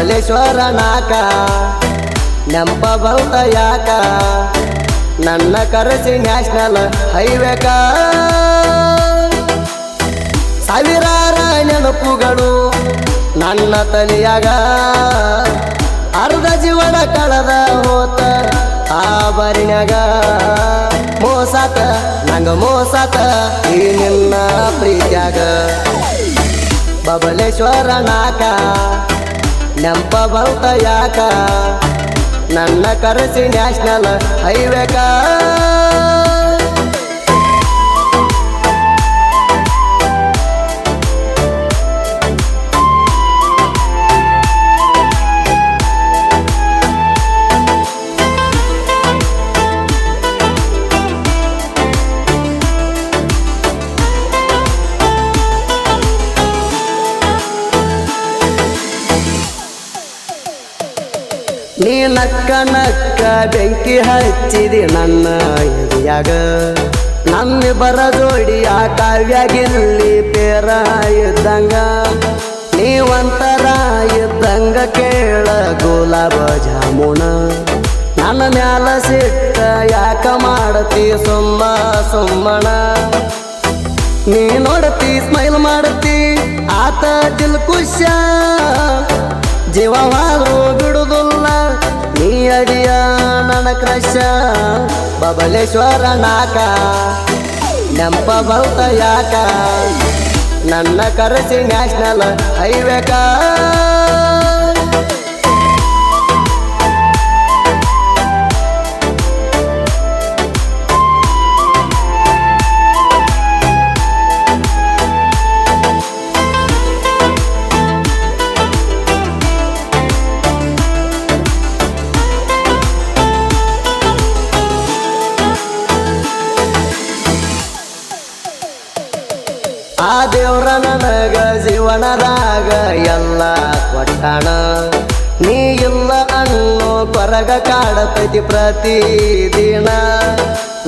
ಬಬಲೇಶ್ವರ ನಾಕ ನೆಂಪ ಬಂತ ಯಾಕ ನನ್ನ ಕರೆಸಿ ನ್ಯಾಷನಲ್ ಹೈವೇಕ ಸಾವಿರಾರ ನೆನಪುಗಳು ನನ್ನ ತಲೆಯಾಗ ಅರ್ಧ ಜೀವನ ಕಳೆದ ಹೋತ ಆ ಬರಿನ್ಯಾಗ ಮೋಸಾತ ನಂಗ ಮೋಸಾತ ಈ ನಿನ್ನ ಪ್ರೀತ್ಯಾಗ ಬಬಲೇಶ್ವರ ನಾಕ ನೆಂಪ ಬಂತ ಯಾಕ ನನ್ನ ಕರೆಸಿ ನ್ಯಾಷನಲ್ ಹೈವೇಕ ನೀ ನಕ್ಕ ನಕ್ಕ ಬೆಂಕಿ ಹಚ್ಚಿದಿ ನನ್ನ ಎದೆಯಾಗ ನಮ್ಮಿಬ್ಬರ ಜೋಡಿ ಆ ಕಾವ್ಯಾಗಿಲ್ಲಿ ಪೇರ ಇದ್ದಂಗ ನೀವಂತರ ಇದ್ದಂಗ ಕೇಳ ಗುಲಾಬ ಜಾಮೂನ ನನ್ನ ಮ್ಯಾಲ ಸಿಟ್ಟ ಯಾಕ ಮಾಡತಿ ಸುಮ್ಮಣ ನೀ ನೋಡತಿ ಸ್ಮೈಲ್ ಮಾಡತಿ ಆತ ದಿಲ್ ಖುಷ ಜೀವವಾದ್ರು ಬಿಡುದಿಲ್ಲ ನೀ ಅಡಿಯ ನನ್ನ ಕ್ರಶ ಬಬಲೇಶ್ವರ ನಾಕ ನೆಂಪ ಬಂತ ಯಾಕ ನನ್ನ ಕರೆಸಿ ನ್ಯಾಷನಲ್ ಹೈವೇಕ ಆ ದೇವ್ರ ನನಗ ಜೀವನದಾಗ ಎಲ್ಲ ಕೊಟ್ಟಾಣ ನೀ ಇಲ್ಲ ಅನ್ನೋ ಕೊರಗ ಕಾಡತೈತಿ ಪ್ರತಿದಿನ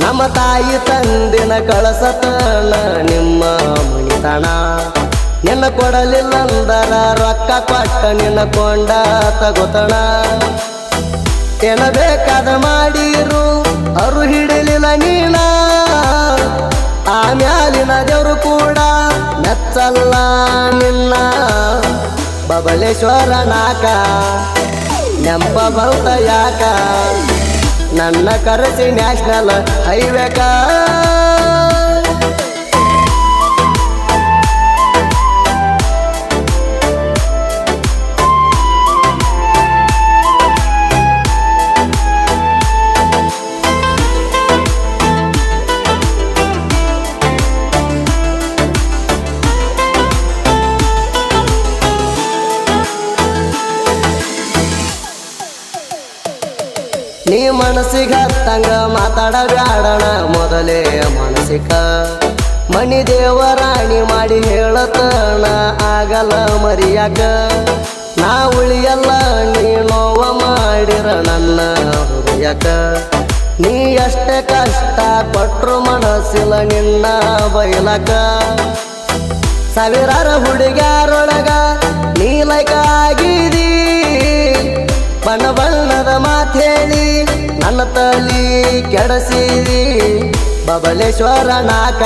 ನಮ್ಮ ತಾಯಿ ತಂದಿನ ಕಳಸತನ ನಿಮ್ಮ ಮಣಿತಣ ನಿನ್ನ ಕೊಡಲಿಲ್ಲಂದರ ರೊಕ್ಕ ಕೊಟ್ಟ ನಿನ್ನ ಕೊಂಡ ತಗೋತಣ ಏನ ಬೇಕಾದ ಮಾಡಿರು ಅರು ಹಿಡಿಲಿಲ್ಲ ನೀನ ಆಮ್ಯಾಲಿನ ದೇವ್ರು ಕೂಡ ಮೆಚ್ಚಲ್ಲ ನಿನ್ನ ಬಬಲೇಶ್ವರ ನಾಕ ನೆಂಪ ಬಂತ ಯಾಕ ನನ್ನ ಕರೆಸಿ ನ್ಯಾಷನಲ್ ಹೈವೇಕ ನೀ ಮನಸ್ಸಿಗೆ ಹತ್ತಂಗ ಮಾತಾಡಬ್ಯಾಡಣ ಮೊದಲೇ ಮನಸ್ಸಿಕ ಮಣಿ ದೇವರಾಣಿ ಮಾಡಿ ಹೇಳತಣ ಆಗಲ್ಲ ಮರಿಯಾಕ ನಾ ಉಳಿಯಲ್ಲ ನೀ ನೋವ ಮಾಡಿರ ನನ್ನ ಹೃದಯಕ ನೀ ಎಷ್ಟೇ ಕಷ್ಟ ಕೊಟ್ರು ಮನಸ್ಸಿಲ್ಲ ನಿನ್ನ ಬಯಲಕ ಸಾವಿರಾರ ಹುಡುಗ್ಯಾರೊಳಗ ನೀ ಲೈಕ ಆಗಿದಿ ಬಣ್ಣ ಬಣ್ಣದ ಮಾತೇಳಿ ನನ್ನ ತಲಿ ಕೆಡಸಿದಿ ಬಬಲೇಶ್ವರ ನಾಕ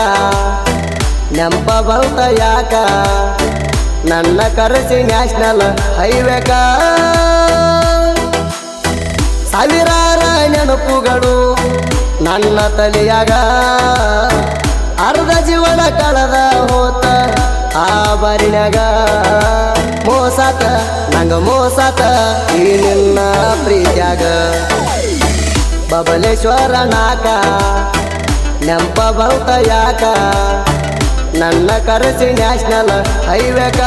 ನೆಂಪ ಬಂತ ಯಾಕ ನನ್ನ ಕರೆಸಿ ನ್ಯಾಷನಲ್ ಹೈವೇಕ ಸಾವಿರಾರ ನೆನಪುಗಳು ನನ್ನ ತಲೆಯಾಗ ಅರ್ಧ ಜೀವನ ಕಳೆದ ಹೋತ ಆ ಬರಿನ್ಯಾಗ ಮೋಸಾತ ನಂಗ ಮೋಸಾತ ಈ ನಿನ್ನ ಪ್ರೀತ್ಯಾಗ ಬಬಲೇಶ್ವರ ನಾಕ ನೆಂಪ ಬಂತ ಯಾಕ ನನ್ನ ಕರೆಸಿ ನ್ಯಾಷನಲ್ ಹೈವೇಕ